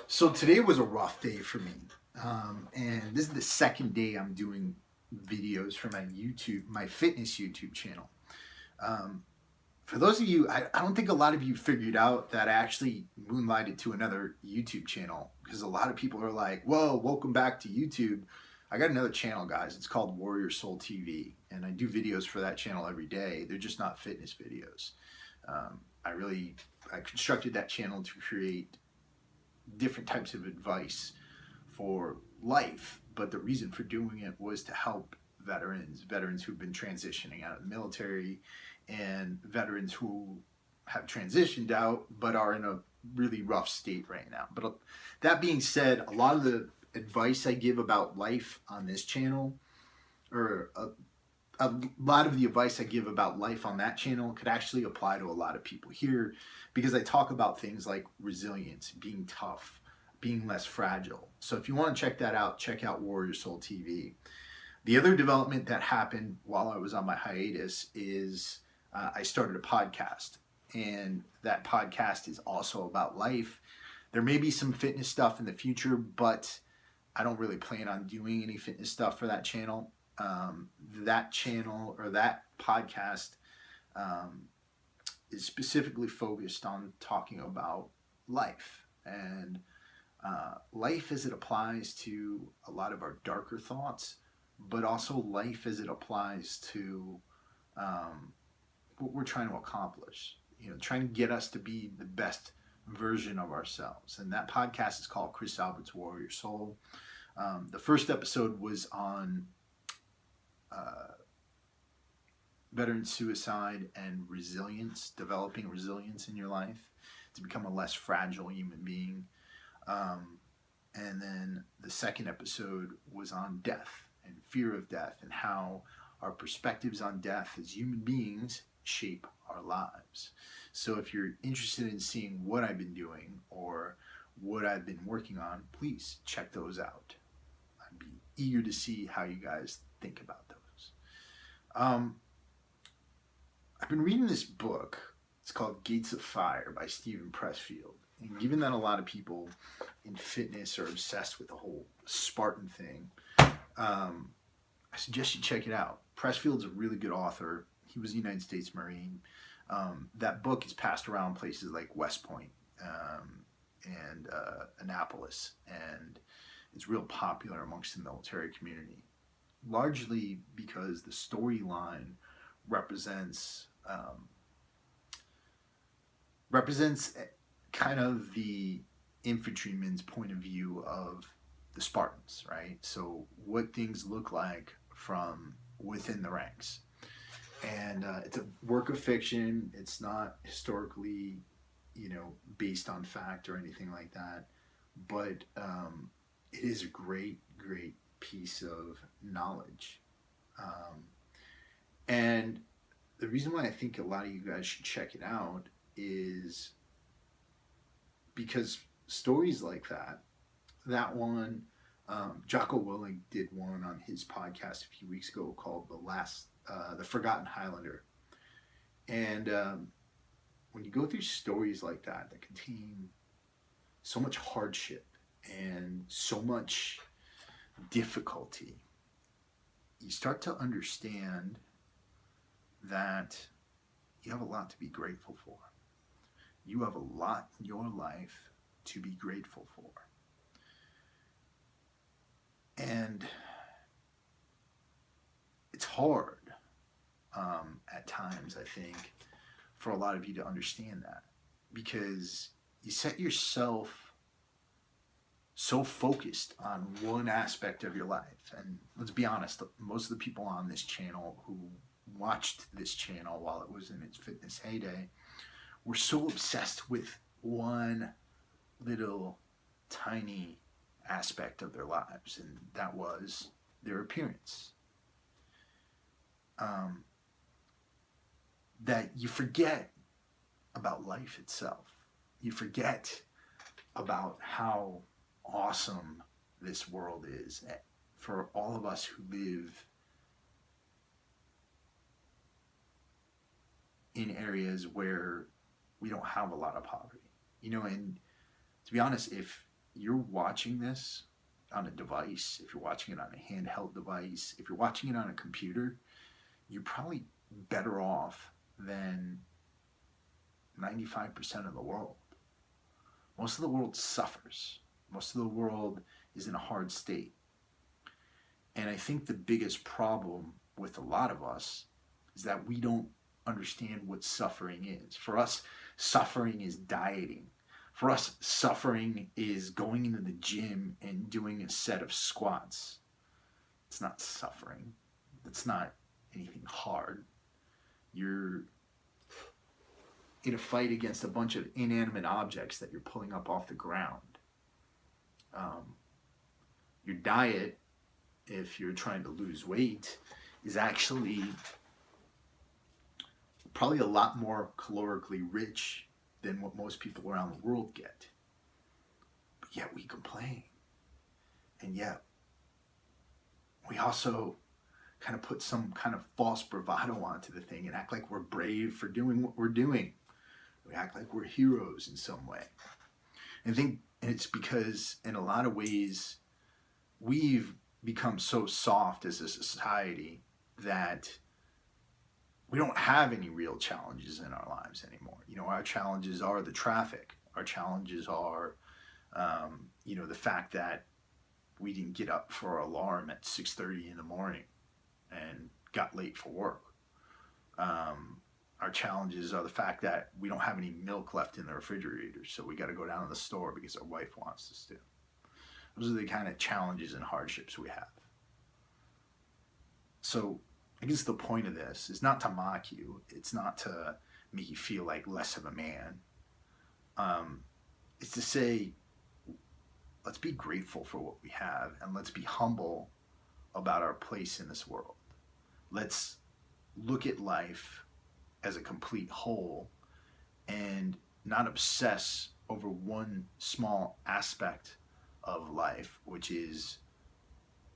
So today was a rough day for me, and this is the second day I'm doing videos for my fitness YouTube channel. Um, for those of you, I don't think a lot of you figured out that I actually moonlighted to another YouTube channel because a lot of people are like, "Whoa, welcome back to YouTube." I got another channel, guys. It's called Warrior Soul TV, and I do videos for that channel every day. They're just not fitness videos. Um, I constructed that channel to create different types of advice for life, but the reason for doing it was to help veterans who've been transitioning out of the military, and veterans who have transitioned out but are in a really rough state right now. But that being said, a lot of the advice I give about life on this channel, or a lot of the advice I give about life on that channel, could actually apply to a lot of people here, because I talk about things like resilience, being tough, being less fragile. So if you want to check that out, check out Warrior Soul TV. The other development that happened while I was on my hiatus is I started a podcast, and that podcast is also about life. There may be some fitness stuff in the future, but I don't really plan on doing any fitness stuff for that channel. That channel, or that podcast, um, is specifically focused on talking about life, and life as it applies to a lot of our darker thoughts, but also life as it applies to um, what we're trying to accomplish. Trying to get us to be the best version of ourselves. And that podcast is called Chris Albert's Warrior Soul. The first episode was on uh, veteran suicide and resilience, developing resilience in your life to become a less fragile human being. Um, and then the second episode was on death and fear of death, and how our perspectives on death as human beings shape our lives. So if you're interested in seeing what I've been doing or what I've been working on, please check those out. I'd be eager to see how you guys think about those. I've been reading this book. It's called Gates of Fire by Steven Pressfield. And given that a lot of people in fitness are obsessed with the whole Spartan thing, I suggest you check it out. Pressfield's a really good author. He was a United States Marine. That book is passed around places like West Point, and Annapolis, and it's real popular amongst the military community, largely because the storyline represents represents kind of the infantryman's point of view of the Spartans, right? So what things look like from within the ranks. And it's a work of fiction. It's not historically, based on fact or anything like that. But it is a great, great piece of knowledge. Um, and the reason why I think a lot of you guys should check it out is because stories like that one, Jocko Willing did one on his podcast a few weeks ago called The Forgotten Highlander. And when you go through stories like that contain so much hardship and so much difficulty, you start to understand that you have a lot to be grateful for. You have a lot in your life to be grateful for. And it's hard at times, I think, for a lot of you to understand that, because you set yourself so focused on one aspect of your life. And let's be honest, most of the people on this channel who watched this channel while it was in its fitness heyday were so obsessed with one little tiny aspect of their lives, and that was their appearance. That you forget about life itself. You forget about how awesome this world is for all of us who live in areas where we don't have a lot of poverty. And to be honest, if you're watching this on a device, if you're watching it on a handheld device, if you're watching it on a computer, you're probably better off than 95% of the world. Most of the world suffers. Most of the world is in a hard state. And I think the biggest problem with a lot of us is that we don't understand what suffering is. For us, suffering is dieting. For us, suffering is going into the gym and doing a set of squats. It's not suffering. It's not anything hard. You're in a fight against a bunch of inanimate objects that you're pulling up off the ground. Your diet, if you're trying to lose weight, is actually probably a lot more calorically rich than what most people around the world get. But yet we complain. And yet we also kind of put some kind of false bravado onto the thing and act like we're brave for doing what we're doing. We act like we're heroes in some way. And I think it's because in a lot of ways we've become so soft as a society that we don't have any real challenges in our lives anymore. You know, our challenges are the traffic. Our challenges are, the fact that we didn't get up for our alarm at 6:30 in the morning and got late for work. Our challenges are the fact that we don't have any milk left in the refrigerator, so we got to go down to the store because our wife wants us to. Those are the kind of challenges and hardships we have. So I guess the point of this is not to mock you. It's not to make you feel like less of a man. It's to say, let's be grateful for what we have and let's be humble about our place in this world. Let's look at life as a complete whole and not obsess over one small aspect of life, which is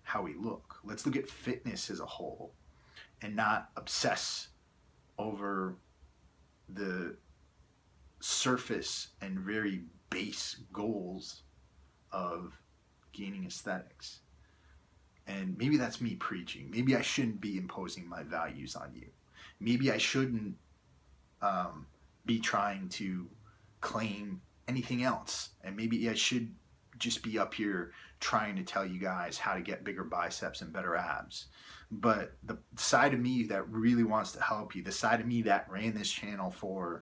how we look. Let's look at fitness as a whole and not obsess over the surface and very base goals of gaining aesthetics. And maybe that's me preaching. Maybe I shouldn't be imposing my values on you. Maybe I shouldn't be trying to claim anything else. And maybe I should just be up here trying to tell you guys how to get bigger biceps and better abs. But the side of me that really wants to help you, the side of me that ran this channel for